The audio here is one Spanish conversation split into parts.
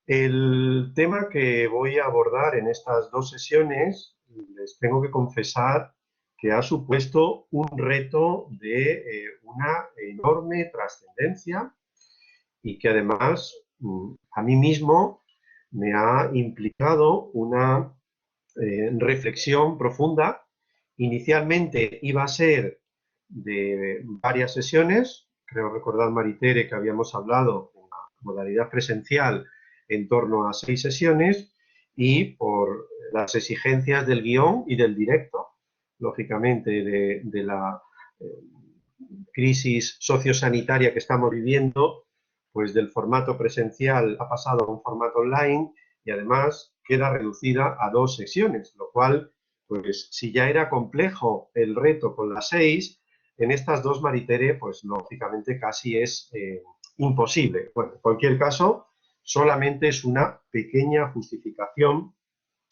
El tema que voy a abordar en estas dos sesiones, les tengo que confesar que ha supuesto un reto de una enorme trascendencia y que además a mí mismo me ha implicado una reflexión profunda. Inicialmente iba a ser de varias sesiones, creo recordar, Maritere, que habíamos hablado en la modalidad presencial en torno a 6 sesiones, y por las exigencias del guión y del directo, lógicamente de la crisis sociosanitaria que estamos viviendo, pues del formato presencial ha pasado a un formato online y además queda reducida a 2 sesiones, lo cual, pues si ya era complejo el reto con las 6, en estas 2, Maritere, pues lógicamente casi es imposible. Bueno, en cualquier caso, solamente es una pequeña justificación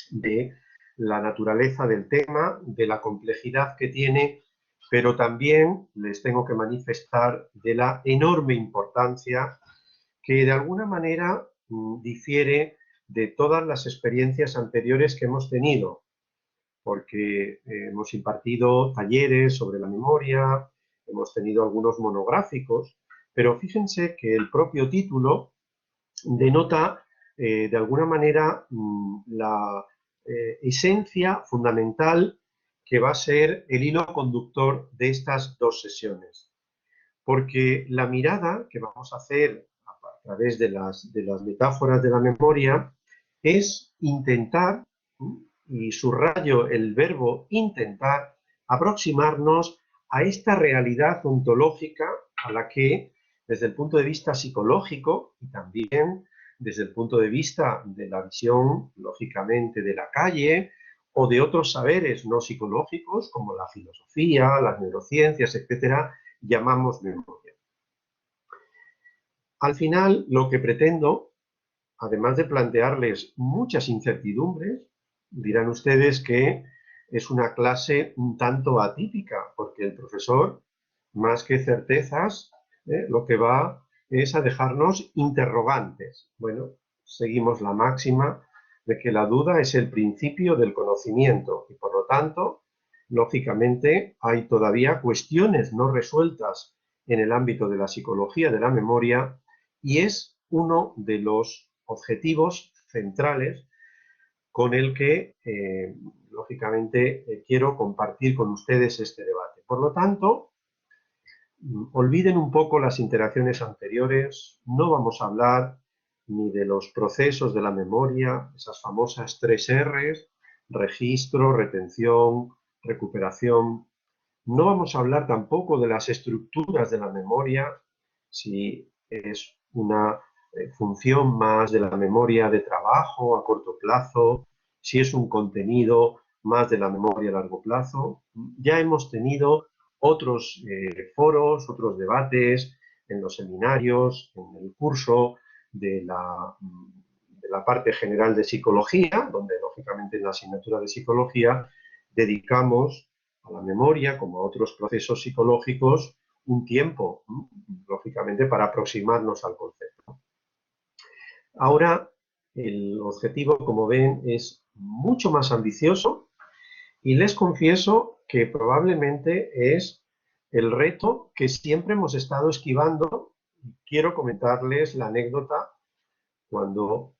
de la naturaleza del tema, de la complejidad que tiene, pero también les tengo que manifestar de la enorme importancia que de alguna manera difiere de todas las experiencias anteriores que hemos tenido, porque hemos impartido talleres sobre la memoria, hemos tenido algunos monográficos, pero fíjense que el propio título denota de alguna manera la esencia fundamental que va a ser el hilo conductor de estas 2 sesiones. Porque la mirada que vamos a hacer a través de las metáforas de la memoria es intentar, y subrayo el verbo intentar, aproximarnos a esta realidad ontológica a la que, desde el punto de vista psicológico y también desde el punto de vista de la visión, lógicamente, de la calle o de otros saberes no psicológicos, como la filosofía, las neurociencias, etcétera, llamamos memoria. Al final, lo que pretendo, además de plantearles muchas incertidumbres, dirán ustedes que es una clase un tanto atípica, porque el profesor, más que certezas, lo que va es a dejarnos interrogantes. Bueno, seguimos la máxima de que la duda es el principio del conocimiento y, por lo tanto, lógicamente, hay todavía cuestiones no resueltas en el ámbito de la psicología de la memoria, y es uno de los objetivos centrales con el que, lógicamente, quiero compartir con ustedes este debate. Por lo tanto, olviden un poco las interacciones anteriores, no vamos a hablar ni de los procesos de la memoria, esas famosas 3 R's, registro, retención, recuperación. No vamos a hablar tampoco de las estructuras de la memoria, si es una función más de la memoria de trabajo a corto plazo, si es un contenido más de la memoria a largo plazo. Ya hemos tenido otros foros, otros debates en los seminarios, en el curso de la parte general de psicología, donde lógicamente en la asignatura de psicología dedicamos a la memoria, como a otros procesos psicológicos, un tiempo, lógicamente, para aproximarnos al concepto. Ahora, el objetivo, como ven, es mucho más ambicioso y les confieso que probablemente es el reto que siempre hemos estado esquivando. Quiero comentarles la anécdota cuando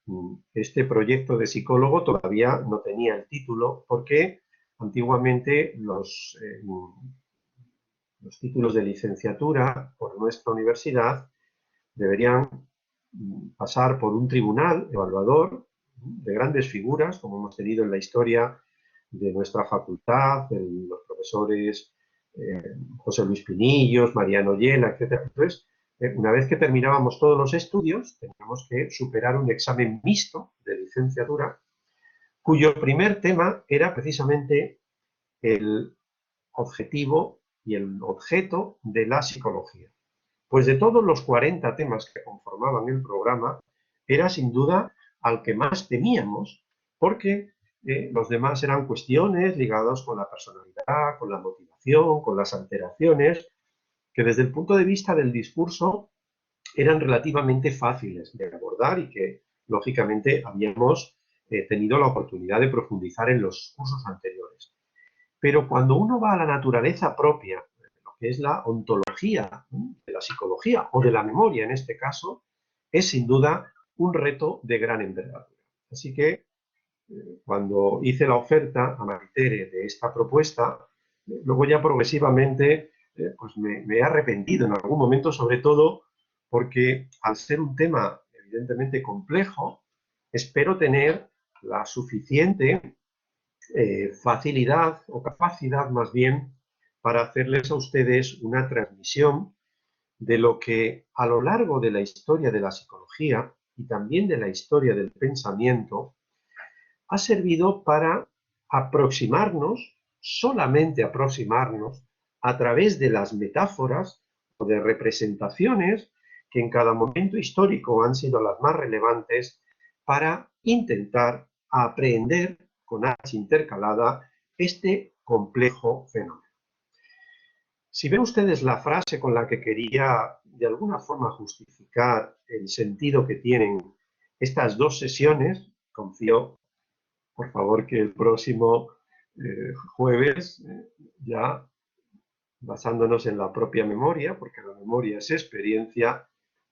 este proyecto de psicólogo todavía no tenía el título, porque antiguamente los títulos de licenciatura por nuestra universidad deberían pasar por un tribunal evaluador de grandes figuras, como hemos tenido en la historia de nuestra facultad, los profesores José Luis Pinillos, Mariano Yela, etc. Entonces, una vez que terminábamos todos los estudios, teníamos que superar un examen mixto de licenciatura, cuyo primer tema era precisamente el objetivo y el objeto de la psicología. Pues de todos los 40 temas que conformaban el programa, era sin duda al que más temíamos, porque los demás eran cuestiones ligadas con la personalidad, con la motivación, con las alteraciones, que desde el punto de vista del discurso eran relativamente fáciles de abordar y que lógicamente, habíamos tenido la oportunidad de profundizar en los cursos anteriores. Pero cuando uno va a la naturaleza propia, lo que es la ontología de la psicología o de la memoria en este caso, es sin duda un reto de gran envergadura. Así que cuando hice la oferta a Maritere de esta propuesta, luego ya progresivamente pues me he arrepentido en algún momento, sobre todo porque al ser un tema evidentemente complejo, espero tener la suficiente facilidad o capacidad más bien para hacerles a ustedes una transmisión de lo que a lo largo de la historia de la psicología y también de la historia del pensamiento ha servido para aproximarnos, solamente aproximarnos, a través de las metáforas o de representaciones que en cada momento histórico han sido las más relevantes para intentar aprender con H intercalada este complejo fenómeno. Si ven ustedes la frase con la que quería de alguna forma justificar el sentido que tienen estas dos sesiones, confío por favor que el próximo jueves, ya basándonos en la propia memoria, porque la memoria es experiencia,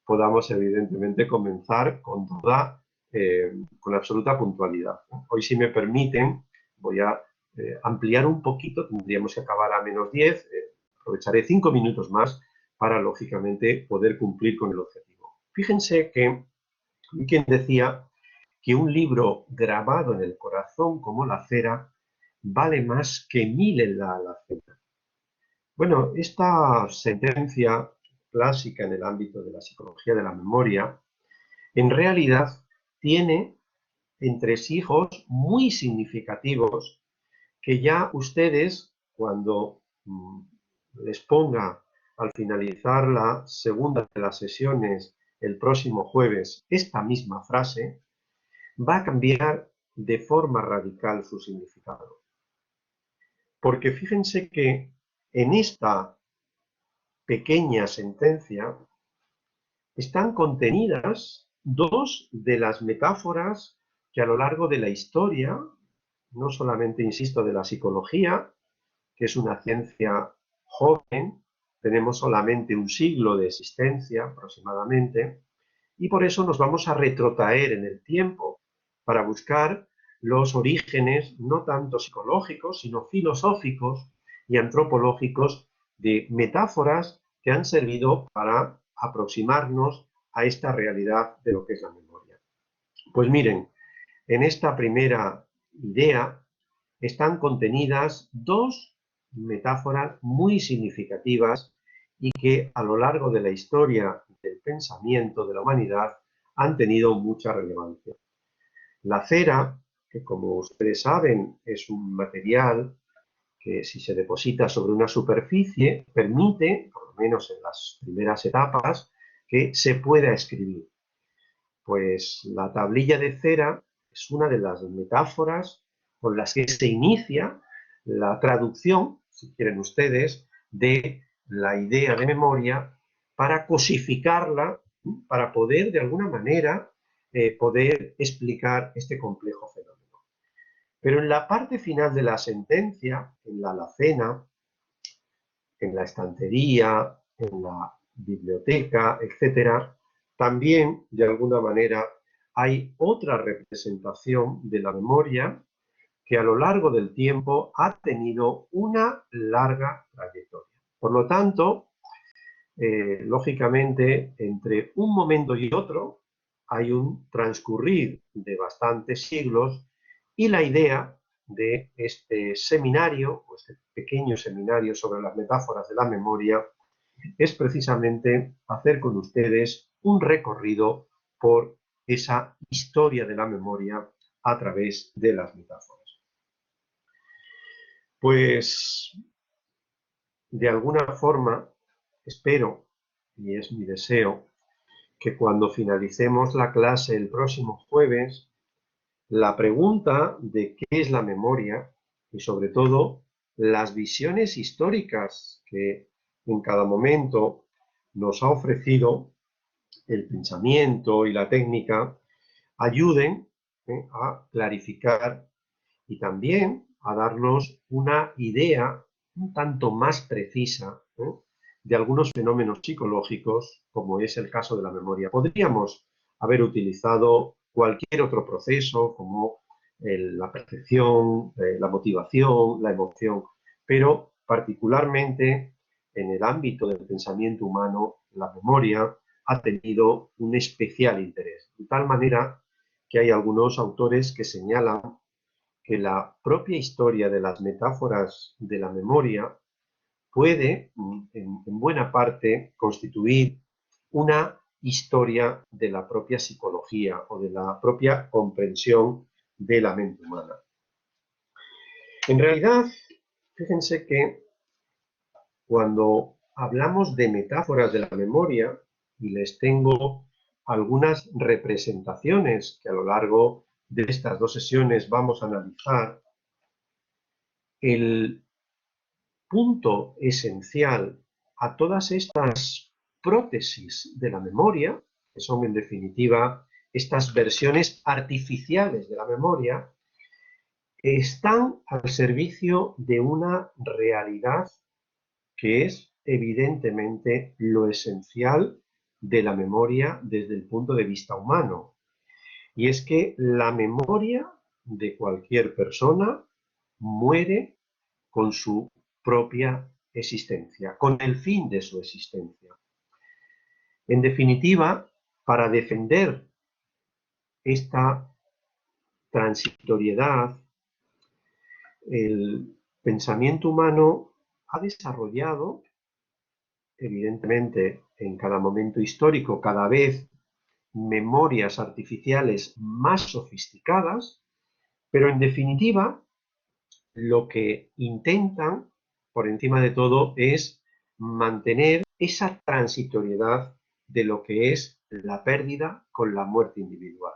podamos evidentemente comenzar con absoluta puntualidad. Hoy, si me permiten, voy a ampliar un poquito, tendríamos que acabar a -10, aprovecharé 5 minutos más para, lógicamente, poder cumplir con el objetivo. Fíjense que quien decía que un libro grabado en el corazón como la cera vale más que 1000 en la alacena. Bueno, esta sentencia clásica en el ámbito de la psicología de la memoria, en realidad tiene entresijos muy significativos que ya ustedes, cuando les ponga al finalizar la segunda de las sesiones el próximo jueves esta misma frase, va a cambiar de forma radical su significado. Porque fíjense que en esta pequeña sentencia están contenidas dos de las metáforas que a lo largo de la historia, no solamente, insisto, de la psicología, que es una ciencia joven, tenemos solamente un siglo de existencia aproximadamente, y por eso nos vamos a retrotraer en el tiempo para buscar los orígenes no tanto psicológicos, sino filosóficos y antropológicos de metáforas que han servido para aproximarnos a esta realidad de lo que es la memoria. Pues miren, en esta primera idea están contenidas dos metáforas muy significativas y que a lo largo de la historia del pensamiento de la humanidad han tenido mucha relevancia. La cera, que como ustedes saben es un material que si se deposita sobre una superficie permite, por lo menos en las primeras etapas, que se pueda escribir. Pues la tablilla de cera es una de las metáforas con las que se inicia la traducción, si quieren ustedes, de la idea de memoria para cosificarla, para poder de alguna manera poder explicar este complejo fenómeno. Pero en la parte final de la sentencia, en la alacena, en la estantería, en la biblioteca, etcétera, también de alguna manera hay otra representación de la memoria que a lo largo del tiempo ha tenido una larga trayectoria. Por lo tanto, lógicamente, entre un momento y otro hay un transcurrir de bastantes siglos y la idea de este seminario, o este pequeño seminario sobre las metáforas de la memoria, es precisamente hacer con ustedes un recorrido por esa historia de la memoria a través de las metáforas. Pues, de alguna forma, espero, y es mi deseo, que cuando finalicemos la clase el próximo jueves, la pregunta de qué es la memoria y sobre todo las visiones históricas que en cada momento nos ha ofrecido el pensamiento y la técnica, ayuden a clarificar y también a darnos una idea un tanto más precisa de algunos fenómenos psicológicos, como es el caso de la memoria. Podríamos haber utilizado cualquier otro proceso, como la percepción, la motivación, la emoción, pero particularmente en el ámbito del pensamiento humano, la memoria ha tenido un especial interés, de tal manera que hay algunos autores que señalan que la propia historia de las metáforas de la memoria puede, en buena parte, constituir una historia de la propia psicología o de la propia comprensión de la mente humana. En realidad, fíjense que cuando hablamos de metáforas de la memoria, y les tengo algunas representaciones que a lo largo de estas 2 sesiones vamos a analizar, el punto esencial a todas estas prótesis de la memoria, que son en definitiva estas versiones artificiales de la memoria, están al servicio de una realidad que es evidentemente lo esencial de la memoria desde el punto de vista humano. Y es que la memoria de cualquier persona muere con su propia existencia, con el fin de su existencia. En definitiva, para defender esta transitoriedad, el pensamiento humano ha desarrollado, evidentemente, en cada momento histórico, cada vez memorias artificiales más sofisticadas, pero en definitiva, lo que intentan, por encima de todo, es mantener esa transitoriedad de lo que es la pérdida con la muerte individual.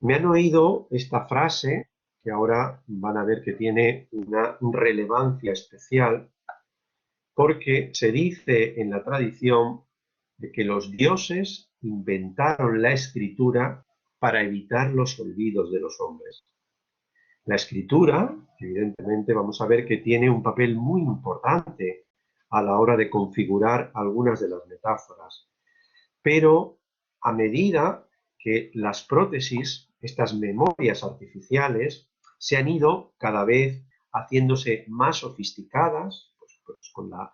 Me han oído esta frase, que ahora van a ver que tiene una relevancia especial, porque se dice en la tradición de que los dioses inventaron la escritura para evitar los olvidos de los hombres. La escritura, evidentemente, vamos a ver que tiene un papel muy importante a la hora de configurar algunas de las metáforas. Pero a medida que las prótesis, estas memorias artificiales, se han ido cada vez haciéndose más sofisticadas, pues con la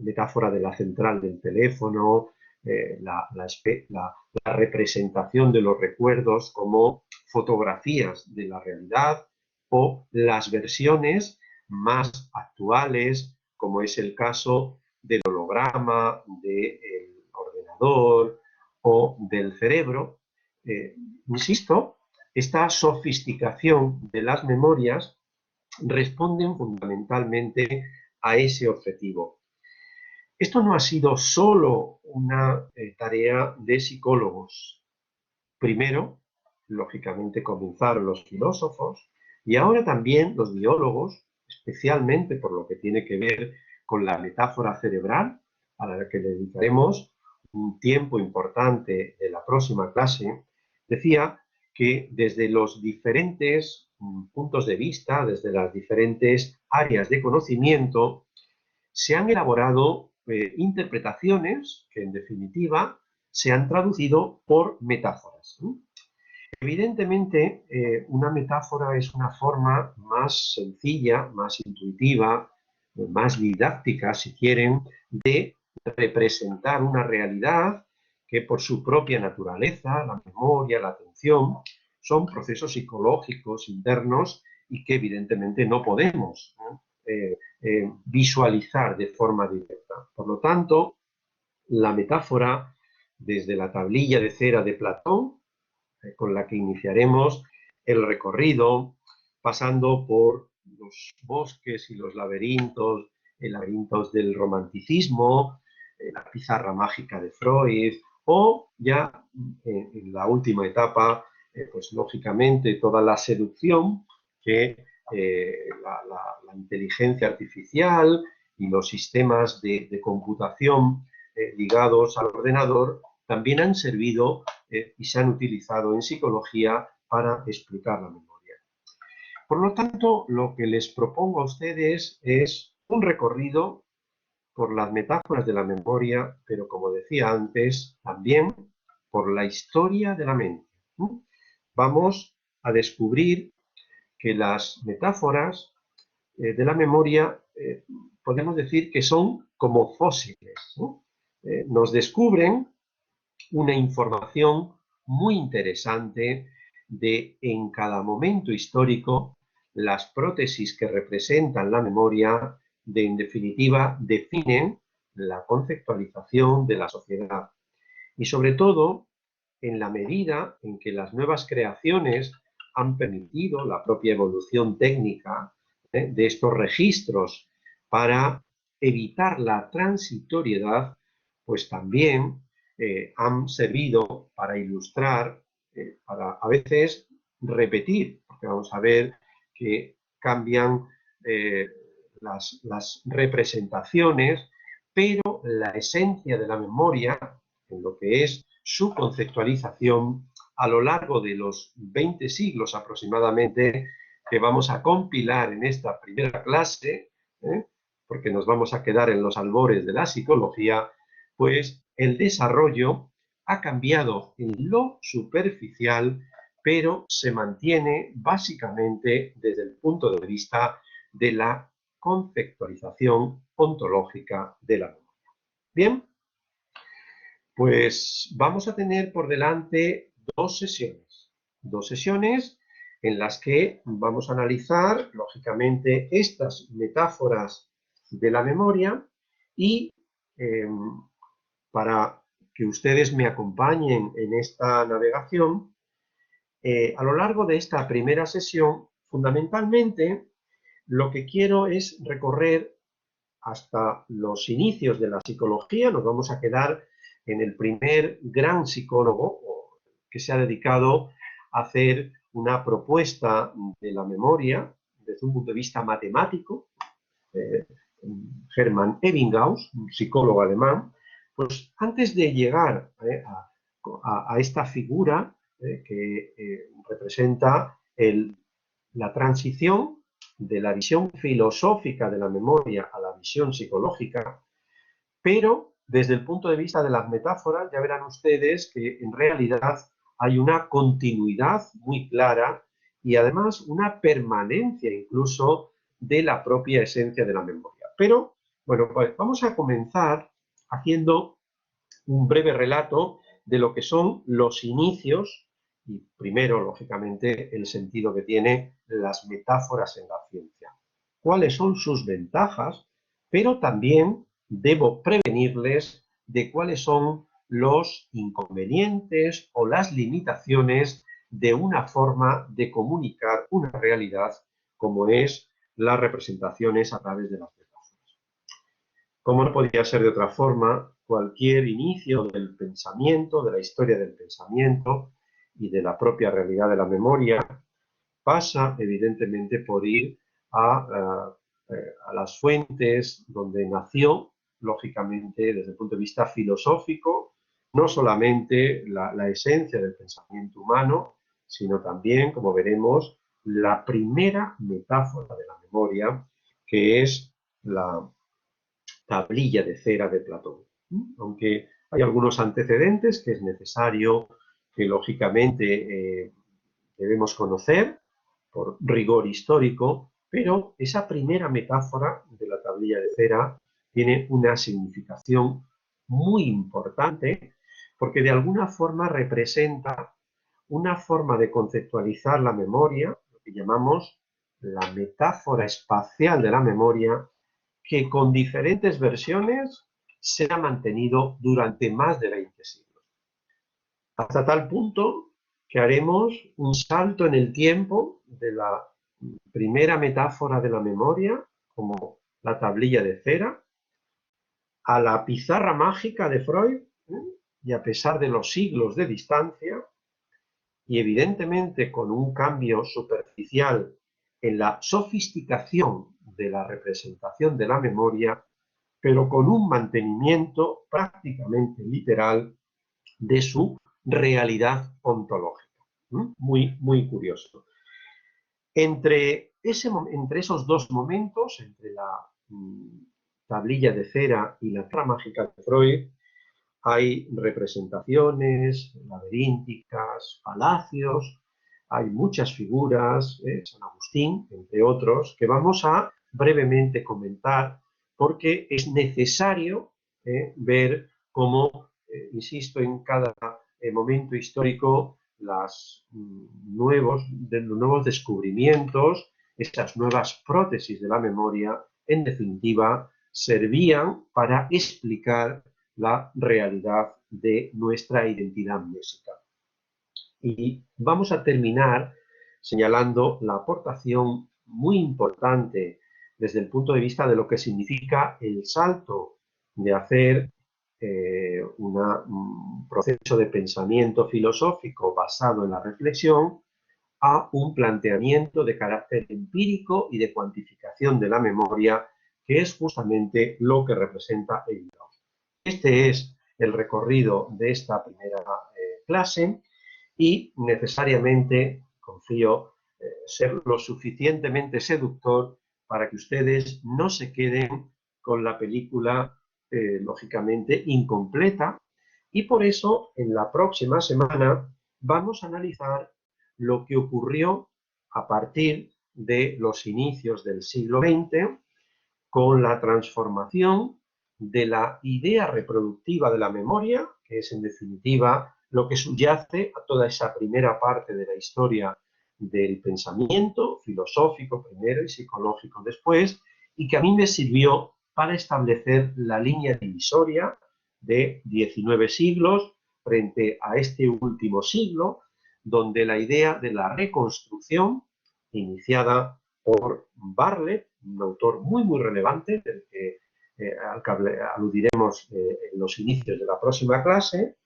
metáfora de la central del teléfono, la representación de los recuerdos como fotografías de la realidad, o las versiones más actuales, como es el caso del holograma, del ordenador o del cerebro. Insisto, esta sofisticación de las memorias responden fundamentalmente a ese objetivo. Esto no ha sido solo una tarea de psicólogos. Primero, lógicamente, comenzaron los filósofos y ahora también los biólogos, especialmente por lo que tiene que ver con la metáfora cerebral, a la que le dedicaremos un tiempo importante de la próxima clase. Decía que desde los diferentes puntos de vista, desde las diferentes áreas de conocimiento, se han elaborado interpretaciones que, en definitiva, se han traducido por metáforas. Evidentemente, una metáfora es una forma más sencilla, más intuitiva, más didáctica, si quieren, de representar una realidad que por su propia naturaleza, la memoria, la atención, son procesos psicológicos internos y que evidentemente no podemos visualizar de forma directa. Por lo tanto, la metáfora, desde la tablilla de cera de Platón, con la que iniciaremos el recorrido, pasando por los bosques y los laberintos del romanticismo, la pizarra mágica de Freud, o ya en la última etapa, pues lógicamente toda la seducción que la inteligencia artificial y los sistemas de computación ligados al ordenador también han servido y se han utilizado en psicología para explicar la memoria. Por lo tanto, lo que les propongo a ustedes es un recorrido por las metáforas de la memoria, pero como decía antes, también por la historia de la mente. Vamos a descubrir que las metáforas de la memoria podemos decir que son como fósiles, ¿no? Nos descubren una información muy interesante de en cada momento histórico las prótesis que representan la memoria, en definitiva, definen la conceptualización de la sociedad. Y sobre todo, en la medida en que las nuevas creaciones han permitido la propia evolución técnica de estos registros para evitar la transitoriedad, pues también han servido para ilustrar, para a veces repetir, porque vamos a ver que cambian las representaciones, pero la esencia de la memoria, en lo que es su conceptualización, a lo largo de los 20 siglos aproximadamente, que vamos a compilar en esta primera clase, porque nos vamos a quedar en los albores de la psicología, pues el desarrollo ha cambiado en lo superficial, pero se mantiene básicamente desde el punto de vista de la conceptualización ontológica de la memoria. Bien, pues vamos a tener por delante dos sesiones en las que vamos a analizar, lógicamente, estas metáforas de la memoria y para que ustedes me acompañen en esta navegación, a lo largo de esta primera sesión, fundamentalmente, lo que quiero es recorrer hasta los inicios de la psicología. Nos vamos a quedar en el primer gran psicólogo que se ha dedicado a hacer una propuesta de la memoria desde un punto de vista matemático, Hermann Ebbinghaus, un psicólogo alemán. Pues antes de llegar a esta figura que representa la transición de la visión filosófica de la memoria a la visión psicológica, pero desde el punto de vista de las metáforas ya verán ustedes que en realidad hay una continuidad muy clara y además una permanencia incluso de la propia esencia de la memoria. Pero, bueno, pues vamos a comenzar haciendo un breve relato de lo que son los inicios y primero, lógicamente, el sentido que tienen las metáforas en la ciencia. ¿Cuáles son sus ventajas? Pero también debo prevenirles de cuáles son los inconvenientes o las limitaciones de una forma de comunicar una realidad como es las representaciones a través de las metáforas. Como no podía ser de otra forma, cualquier inicio del pensamiento, de la historia del pensamiento y de la propia realidad de la memoria, pasa evidentemente por ir a las fuentes donde nació, lógicamente, desde el punto de vista filosófico, no solamente la esencia del pensamiento humano, sino también, como veremos, la primera metáfora de la memoria, que es la tablilla de cera de Platón. Aunque hay algunos antecedentes que es necesario que, lógicamente, debemos conocer por rigor histórico, pero esa primera metáfora de la tablilla de cera tiene una significación muy importante porque de alguna forma representa una forma de conceptualizar la memoria, lo que llamamos la metáfora espacial de la memoria, que con diferentes versiones se ha mantenido durante más de 20 siglos. Hasta tal punto que haremos un salto en el tiempo de la primera metáfora de la memoria, como la tablilla de cera, a la pizarra mágica de Freud, y a pesar de los siglos de distancia, y evidentemente con un cambio superficial en la sofisticación de la representación de la memoria, pero con un mantenimiento prácticamente literal de su realidad ontológica. Muy, muy curioso. Entre esos dos momentos, entre la tablilla de cera y la tierra mágica de Freud, hay representaciones laberínticas, palacios, hay muchas figuras, San Agustín, entre otros, que vamos a brevemente comentar porque es necesario ver cómo, insisto, en cada momento histórico los nuevos descubrimientos, estas nuevas prótesis de la memoria, en definitiva, servían para explicar la realidad de nuestra identidad amnésica. Y vamos a terminar señalando la aportación muy importante desde el punto de vista de lo que significa el salto de hacer un proceso de pensamiento filosófico basado en la reflexión a un planteamiento de carácter empírico y de cuantificación de la memoria, que es justamente lo que representa el Jung. Este es el recorrido de esta primera clase y necesariamente confío ser lo suficientemente seductor para que ustedes no se queden con la película lógicamente incompleta, y por eso en la próxima semana vamos a analizar lo que ocurrió a partir de los inicios del siglo XX con la transformación de la idea reproductiva de la memoria, que es en definitiva lo que subyace a toda esa primera parte de la historia del pensamiento filosófico primero y psicológico después, y que a mí me sirvió para establecer la línea divisoria de 19 siglos frente a este último siglo, donde la idea de la reconstrucción, iniciada por Bartlett, un autor muy, muy relevante, al que aludiremos en los inicios de la próxima clase,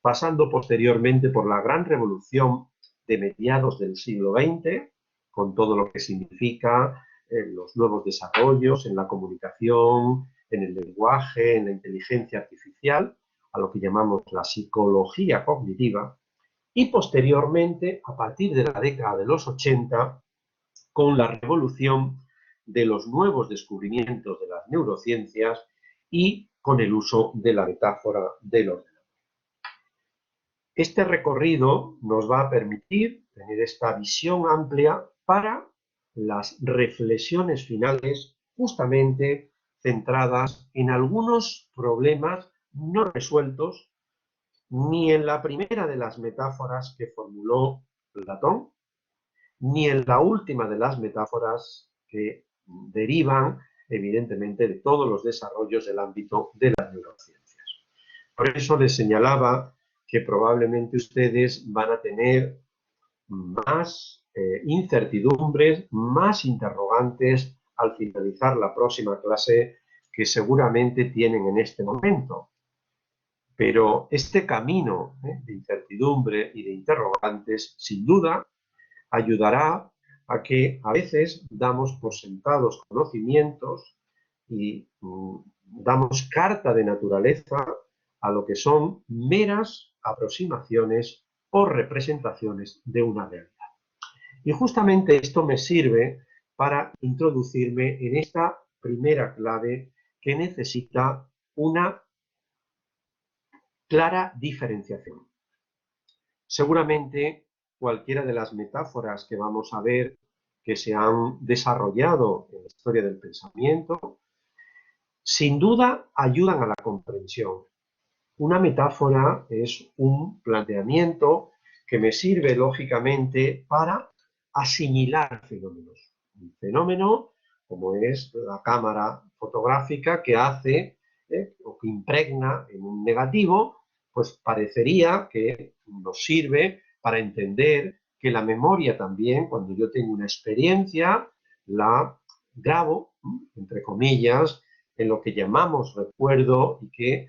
pasando posteriormente por la gran revolución de mediados del siglo XX, con todo lo que significa los nuevos desarrollos en la comunicación, en el lenguaje, en la inteligencia artificial, a lo que llamamos la psicología cognitiva, y posteriormente, a partir de la década de los 80, con la revolución de los nuevos descubrimientos de las neurociencias y con el uso de la metáfora del ordenador. Este recorrido nos va a permitir tener esta visión amplia para las reflexiones finales justamente centradas en algunos problemas no resueltos ni en la primera de las metáforas que formuló Platón, ni en la última de las metáforas que derivan, evidentemente, de todos los desarrollos del ámbito de las neurociencias. Por eso les señalaba que probablemente ustedes van a tener más incertidumbres, más interrogantes al finalizar la próxima clase que seguramente tienen en este momento. Pero este camino de incertidumbre y de interrogantes, sin duda, ayudará a que a veces damos por sentados conocimientos y damos carta de naturaleza a lo que son meras aproximaciones o representaciones de una realidad. Y justamente esto me sirve para introducirme en esta primera clave que necesita una clara diferenciación. Seguramente cualquiera de las metáforas que vamos a ver que se han desarrollado en la historia del pensamiento, sin duda ayudan a la comprensión. Una metáfora es un planteamiento que me sirve lógicamente para asimilar fenómenos. Un fenómeno como es la cámara fotográfica que hace o que impregna en un negativo, pues parecería que nos sirve para entender que la memoria también, cuando yo tengo una experiencia, la grabo, entre comillas, en lo que llamamos recuerdo y que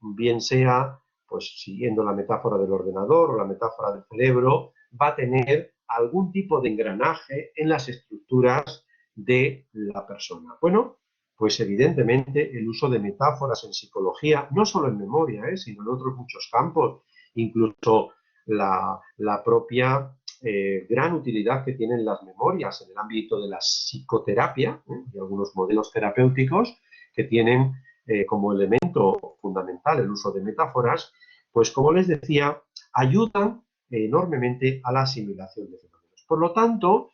bien sea, pues siguiendo la metáfora del ordenador o la metáfora del cerebro, va a tener algún tipo de engranaje en las estructuras de la persona. Bueno, pues evidentemente el uso de metáforas en psicología, no solo en memoria, sino en otros muchos campos, incluso la propia gran utilidad que tienen las memorias en el ámbito de la psicoterapia, y algunos modelos terapéuticos que tienen como elemento fundamental el uso de metáforas, pues como les decía, ayudan enormemente a la asimilación de fenómenos. Por lo tanto,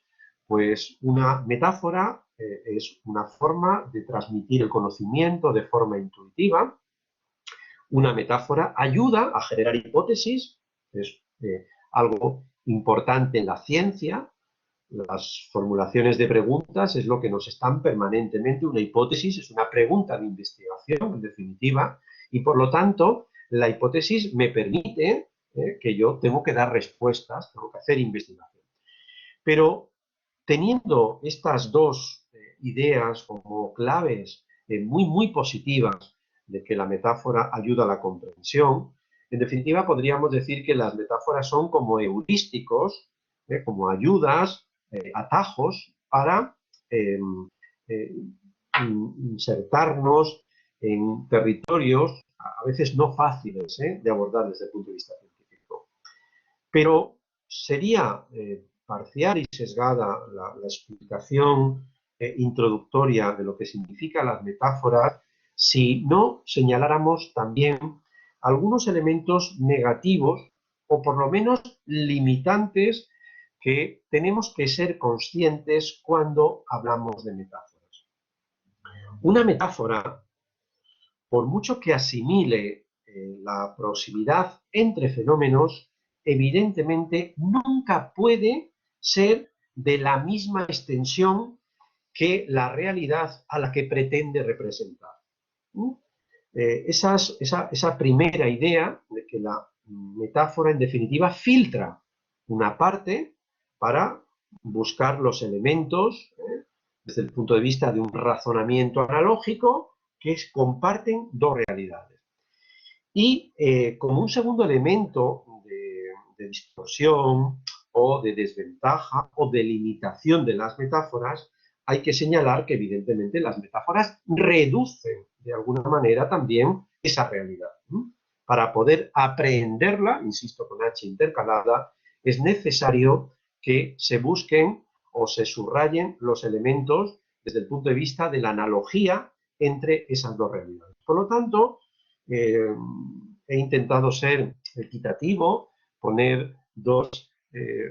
pues una metáfora es una forma de transmitir el conocimiento de forma intuitiva. Una metáfora ayuda a generar hipótesis, es algo importante en la ciencia. Las formulaciones de preguntas es lo que nos están permanentemente. Una hipótesis es una pregunta de investigación, en definitiva, y por lo tanto, la hipótesis me permite que yo tengo que dar respuestas, tengo que hacer investigación. Pero teniendo estas dos ideas como claves muy positivas de que la metáfora ayuda a la comprensión, en definitiva podríamos decir que las metáforas son como heurísticos, como ayudas, atajos para eh, eh, insertarnos en territorios a veces no fáciles de abordar desde el punto de vista científico. Pero sería parcial y sesgada la explicación introductoria de lo que significan las metáforas si no señaláramos también algunos elementos negativos o por lo menos limitantes que tenemos que ser conscientes cuando hablamos de metáforas. Una metáfora, por mucho que asimile la proximidad entre fenómenos, evidentemente nunca puede ser de la misma extensión que la realidad a la que pretende representar. Esa primera idea de que la metáfora en definitiva filtra una parte para buscar los elementos desde el punto de vista de un razonamiento analógico que comparten dos realidades. Y como un segundo elemento de distorsión o de desventaja o de limitación de las metáforas, hay que señalar que evidentemente las metáforas reducen de alguna manera también esa realidad. Para poder aprehenderla, insisto con H intercalada, es necesario que se busquen o se subrayen los elementos desde el punto de vista de la analogía entre esas dos realidades. Por lo tanto, he intentado ser equitativo, poner dos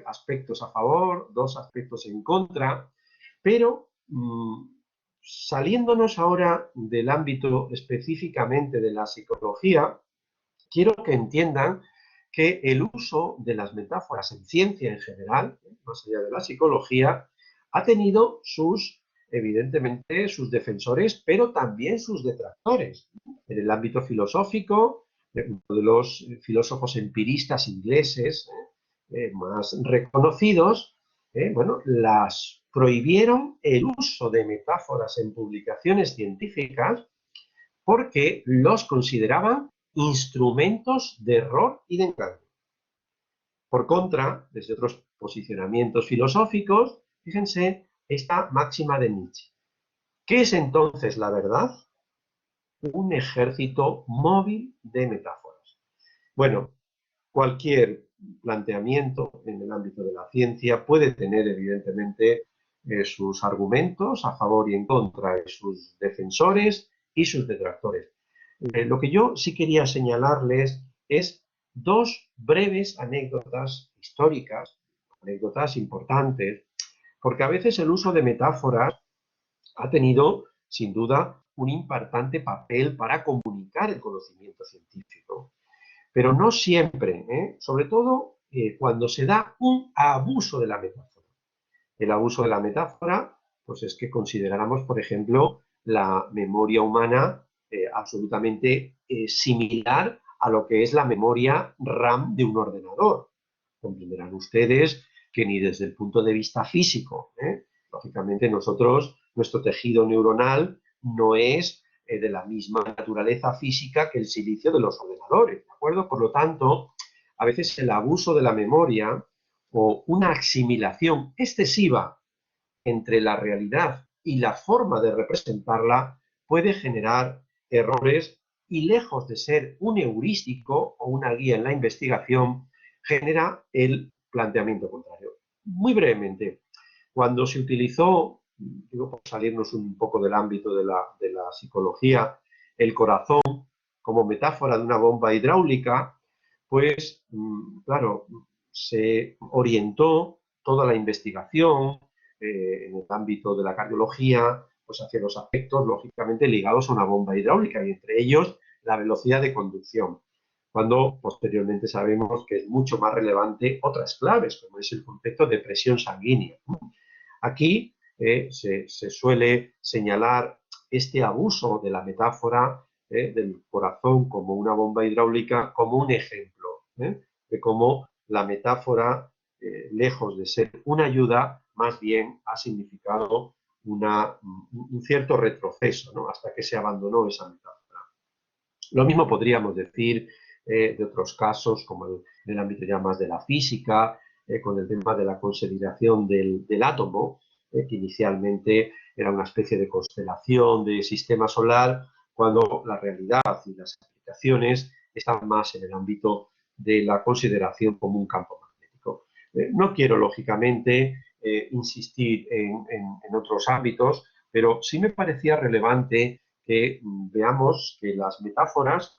aspectos a favor, dos aspectos en contra, pero saliéndonos ahora del ámbito específicamente de la psicología, quiero que entiendan que el uso de las metáforas en ciencia en general, más allá de la psicología, ha tenido evidentemente, sus defensores, pero también sus detractores. En el ámbito filosófico, uno de los filósofos empiristas ingleses más reconocidos, bueno, las prohibieron el uso de metáforas en publicaciones científicas porque los consideraban instrumentos de error y de engaño. Por contra, desde otros posicionamientos filosóficos, fíjense esta máxima de Nietzsche. ¿Qué es entonces la verdad? Un ejército móvil de metáforas. Bueno, cualquier planteamiento en el ámbito de la ciencia puede tener evidentemente sus argumentos a favor y en contra, sus defensores y sus detractores. Lo que yo sí quería señalarles es dos breves anécdotas históricas, anécdotas importantes, porque a veces el uso de metáforas ha tenido, sin duda, un importante papel para comunicar el conocimiento científico. Pero no siempre, sobre todo cuando se da un abuso de la metáfora. El abuso de la metáfora, pues es que consideráramos, por ejemplo, la memoria humana absolutamente similar a lo que es la memoria RAM de un ordenador. Comprenderán ustedes que ni desde el punto de vista físico, lógicamente nuestro tejido neuronal no es de la misma naturaleza física que el silicio de los ordenadores, ¿de acuerdo? Por lo tanto, a veces el abuso de la memoria o una asimilación excesiva entre la realidad y la forma de representarla puede generar errores y lejos de ser un heurístico o una guía en la investigación, genera el planteamiento contrario. Muy brevemente, cuando se utilizó, digo por salirnos un poco del ámbito de la psicología, el corazón como metáfora de una bomba hidráulica, pues, claro, se orientó toda la investigación en el ámbito de la cardiología, pues hacia los aspectos lógicamente ligados a una bomba hidráulica y entre ellos la velocidad de conducción, cuando posteriormente sabemos que es mucho más relevante otras claves, como es el concepto de presión sanguínea. Aquí se suele señalar este abuso de la metáfora del corazón como una bomba hidráulica como un ejemplo de cómo la metáfora, lejos de ser una ayuda, más bien ha significado un cierto retroceso, ¿no? Hasta que se abandonó esa metáfora. Lo mismo podríamos decir de otros casos, como en el ámbito ya más de la física, con el tema de la consideración del átomo, que inicialmente era una especie de constelación de sistema solar, cuando la realidad y las aplicaciones están más en el ámbito de la consideración como un campo magnético. No quiero, lógicamente, insistir en otros ámbitos, pero sí me parecía relevante que veamos que las metáforas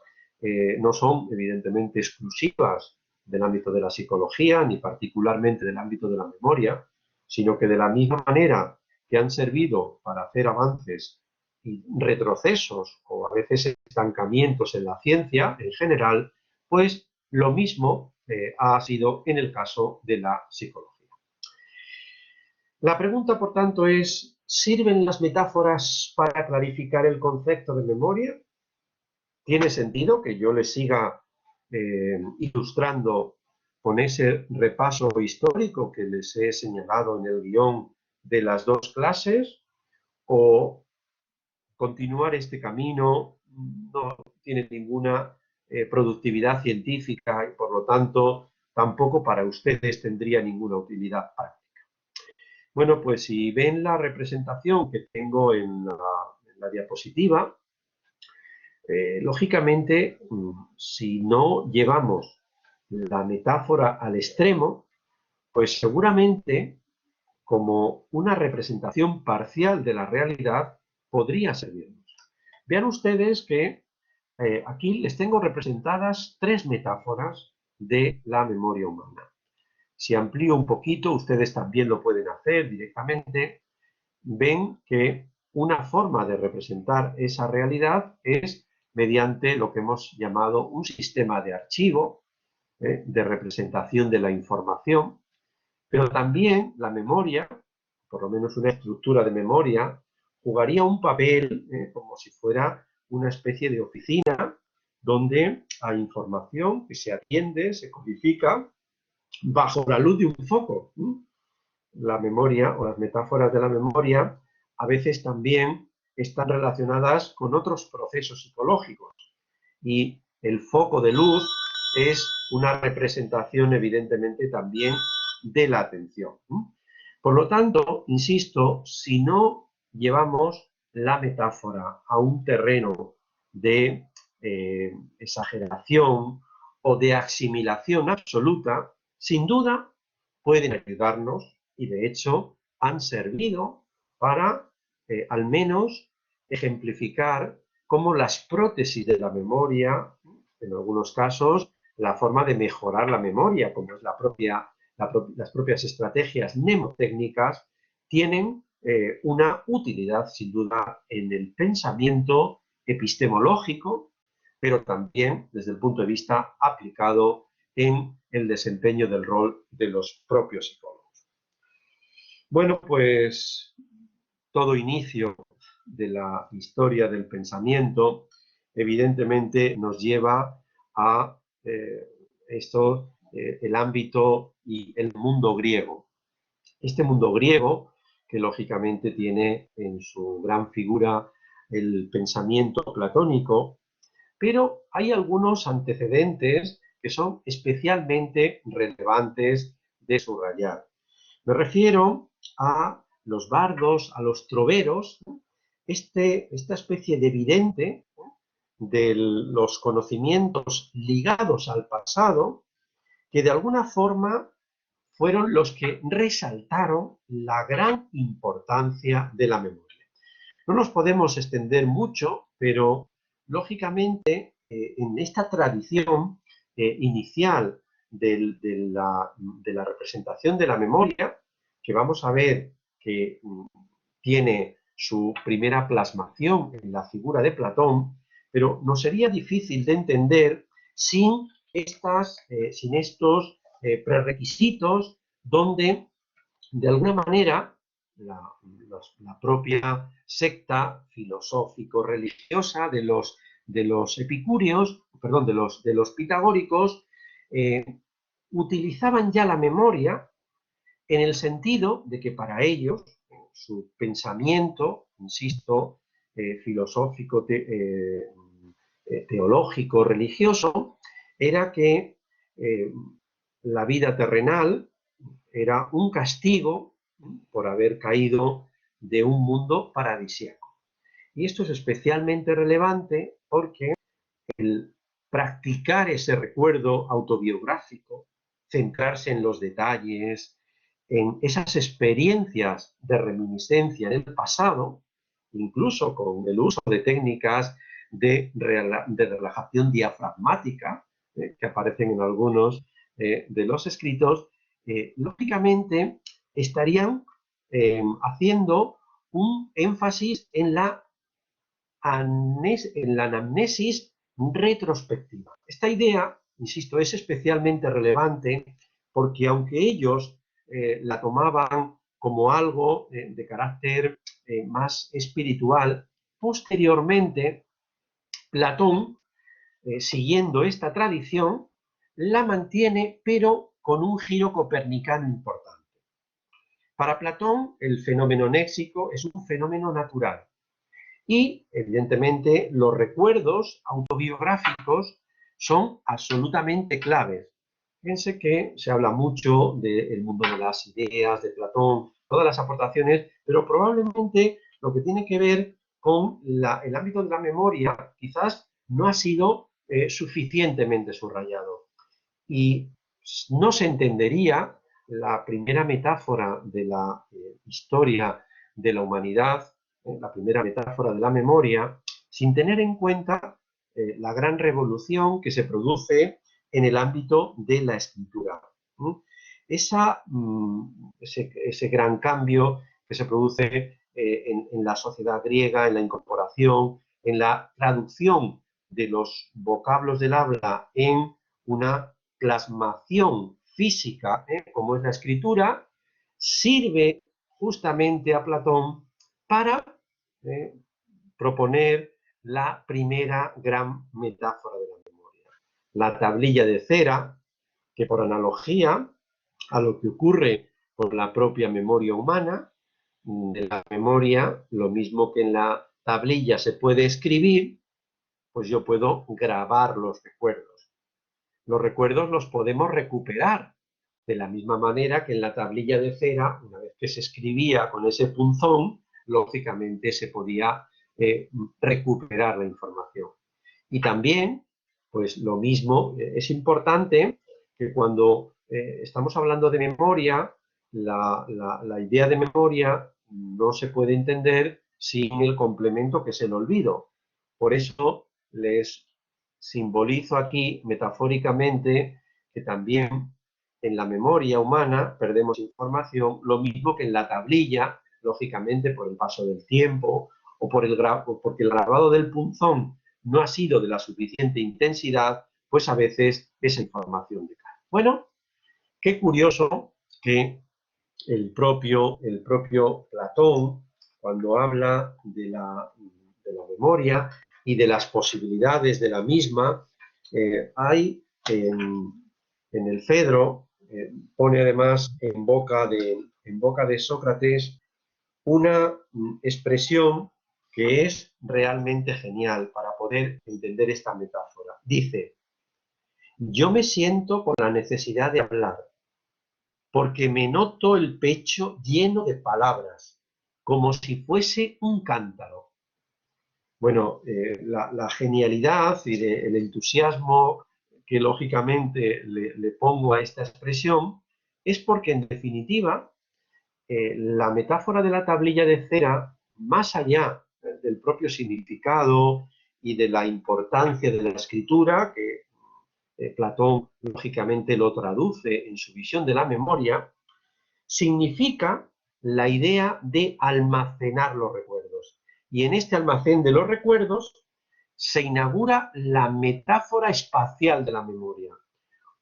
no son evidentemente exclusivas del ámbito de la psicología, ni particularmente del ámbito de la memoria, sino que de la misma manera que han servido para hacer avances y retrocesos o a veces estancamientos en la ciencia en general, pues lo mismo ha sido en el caso de la psicología. La pregunta, por tanto, es, ¿sirven las metáforas para clarificar el concepto de memoria? ¿Tiene sentido que yo les siga ilustrando con ese repaso histórico que les he señalado en el guión de las dos clases? ¿O continuar este camino no tiene ninguna productividad científica y por lo tanto tampoco para ustedes tendría ninguna utilidad práctica? Bueno, pues si ven la representación que tengo en la diapositiva, lógicamente, si no llevamos la metáfora al extremo, pues seguramente como una representación parcial de la realidad podría servirnos. Vean ustedes que aquí les tengo representadas tres metáforas de la memoria humana. Si amplío un poquito, ustedes también lo pueden hacer directamente, ven que una forma de representar esa realidad es mediante lo que hemos llamado un sistema de archivo, de representación de la información, pero también la memoria, por lo menos una estructura de memoria, jugaría un papel como si fuera una especie de oficina donde hay información que se atiende, se codifica bajo la luz de un foco. La memoria o las metáforas de la memoria a veces también están relacionadas con otros procesos psicológicos y el foco de luz es una representación evidentemente también de la atención. Por lo tanto, insisto, si no llevamos la metáfora a un terreno de exageración o de asimilación absoluta, sin duda pueden ayudarnos y de hecho han servido para al menos ejemplificar cómo las prótesis de la memoria, en algunos casos, la forma de mejorar la memoria, como es las propias estrategias mnemotécnicas, tienen una utilidad sin duda en el pensamiento epistemológico, pero también desde el punto de vista aplicado en el desempeño del rol de los propios psicólogos. Bueno, pues todo inicio de la historia del pensamiento evidentemente nos lleva a el ámbito y el mundo griego. Este mundo griego, que lógicamente tiene en su gran figura el pensamiento platónico, pero hay algunos antecedentes que son especialmente relevantes de subrayar. Me refiero a los bardos, a los troveros, esta especie de vidente de los conocimientos ligados al pasado que de alguna forma fueron los que resaltaron la gran importancia de la memoria. No nos podemos extender mucho, pero lógicamente en esta tradición inicial de la representación de la memoria, que vamos a ver que tiene su primera plasmación en la figura de Platón, pero nos sería difícil de entender sin estos prerequisitos donde, de alguna manera, la propia secta filosófico-religiosa de los epicúreos, perdón, de los pitagóricos, utilizaban ya la memoria en el sentido de que para ellos, su pensamiento, insisto, filosófico, teológico, religioso, era que la vida terrenal era un castigo por haber caído de un mundo paradisíaco. Y esto es especialmente relevante porque el practicar ese recuerdo autobiográfico, centrarse en los detalles, en esas experiencias de reminiscencia del pasado, incluso con el uso de técnicas de relajación diafragmática, que aparecen en algunos de los escritos, lógicamente estarían haciendo un énfasis en la anamnesis retrospectiva. Esta idea, insisto, es especialmente relevante porque aunque ellos la tomaban como algo de carácter más espiritual, posteriormente Platón, siguiendo esta tradición, la mantiene, pero con un giro copernicano importante. Para Platón, el fenómeno néxico es un fenómeno natural. Y, evidentemente, los recuerdos autobiográficos son absolutamente claves. Fíjense que se habla mucho del mundo de las ideas, de Platón, todas las aportaciones, pero probablemente lo que tiene que ver con el ámbito de la memoria quizás no ha sido suficientemente subrayado. Y no se entendería la primera metáfora de la historia de la humanidad, la primera metáfora de la memoria, sin tener en cuenta la gran revolución que se produce en el ámbito de la escritura. Ese gran cambio que se produce en la sociedad griega, en la incorporación, en la traducción de los vocablos del habla en una plasmación física, como es la escritura, sirve justamente a Platón para proponer la primera gran metáfora de la memoria. La tablilla de cera, que por analogía a lo que ocurre con la propia memoria humana, de la memoria, lo mismo que en la tablilla se puede escribir, pues yo puedo grabar los recuerdos. Los recuerdos los podemos recuperar de la misma manera que en la tablilla de cera, una vez que se escribía con ese punzón, lógicamente se podía recuperar la información. Y también, pues lo mismo, es importante que cuando estamos hablando de memoria, la idea de memoria no se puede entender sin el complemento que es el olvido. Por eso les simbolizo aquí metafóricamente que también en la memoria humana perdemos información, lo mismo que en la tablilla, lógicamente por el paso del tiempo o porque el grabado del punzón no ha sido de la suficiente intensidad, pues a veces esa información decae. Bueno, qué curioso que el propio Platón, cuando habla de la memoria y de las posibilidades de la misma, hay en el Fedro, pone además en boca de Sócrates una expresión que es realmente genial para poder entender esta metáfora. Dice, yo me siento con la necesidad de hablar, porque me noto el pecho lleno de palabras, como si fuese un cántaro. Bueno, la genialidad y el entusiasmo que lógicamente le pongo a esta expresión es porque, en definitiva, la metáfora de la tablilla de cera, más allá del propio significado y de la importancia de la escritura, que Platón lógicamente lo traduce en su visión de la memoria, significa la idea de almacenar los recuerdos. Y en este almacén de los recuerdos se inaugura la metáfora espacial de la memoria.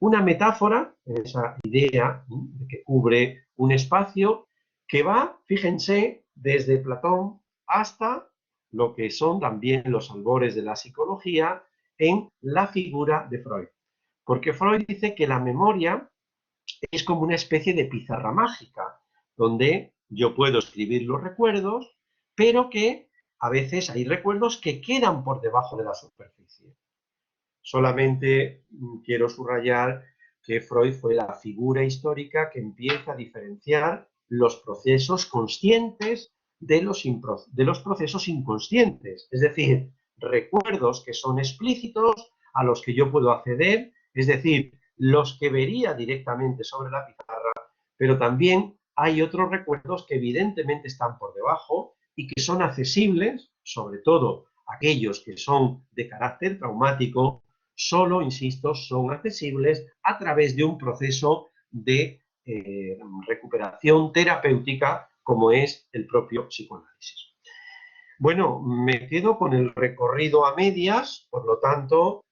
Una metáfora, esa idea que cubre un espacio que va, fíjense, desde Platón hasta lo que son también los albores de la psicología en la figura de Freud. Porque Freud dice que la memoria es como una especie de pizarra mágica, donde yo puedo escribir los recuerdos, pero que a veces hay recuerdos que quedan por debajo de la superficie. Solamente quiero subrayar que Freud fue la figura histórica que empieza a diferenciar los procesos conscientes de los procesos inconscientes, es decir, recuerdos que son explícitos a los que yo puedo acceder, es decir, los que vería directamente sobre la pizarra, pero también hay otros recuerdos que evidentemente están por debajo y que son accesibles, sobre todo aquellos que son de carácter traumático, solo, insisto, son accesibles a través de un proceso de recuperación terapéutica como es el propio psicoanálisis. Bueno, me quedo con el recorrido a medias, por lo tanto,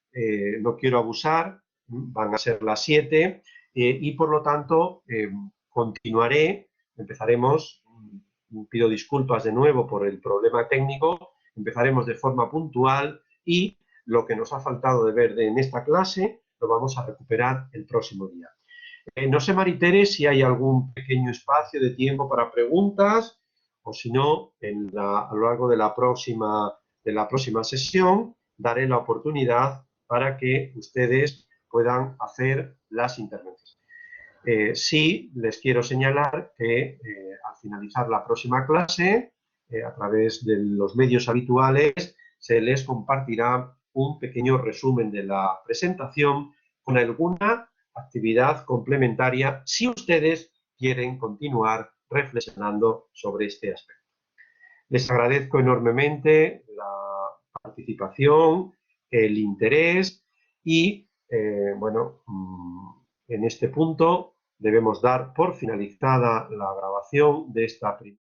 no quiero abusar, van a ser las 7 y por lo tanto continuaré, empezaremos, pido disculpas de nuevo por el problema técnico, empezaremos de forma puntual y lo que nos ha faltado de ver en esta clase lo vamos a recuperar el próximo día. No sé, Maritere, si hay algún pequeño espacio de tiempo para preguntas o si no, a lo largo de la próxima sesión daré la oportunidad para que ustedes puedan hacer las intervenciones. Sí, les quiero señalar que al finalizar la próxima clase, a través de los medios habituales, se les compartirá un pequeño resumen de la presentación con alguna actividad complementaria si ustedes quieren continuar reflexionando sobre este aspecto. Les agradezco enormemente la participación, el interés y, bueno, en este punto debemos dar por finalizada la grabación de esta primera.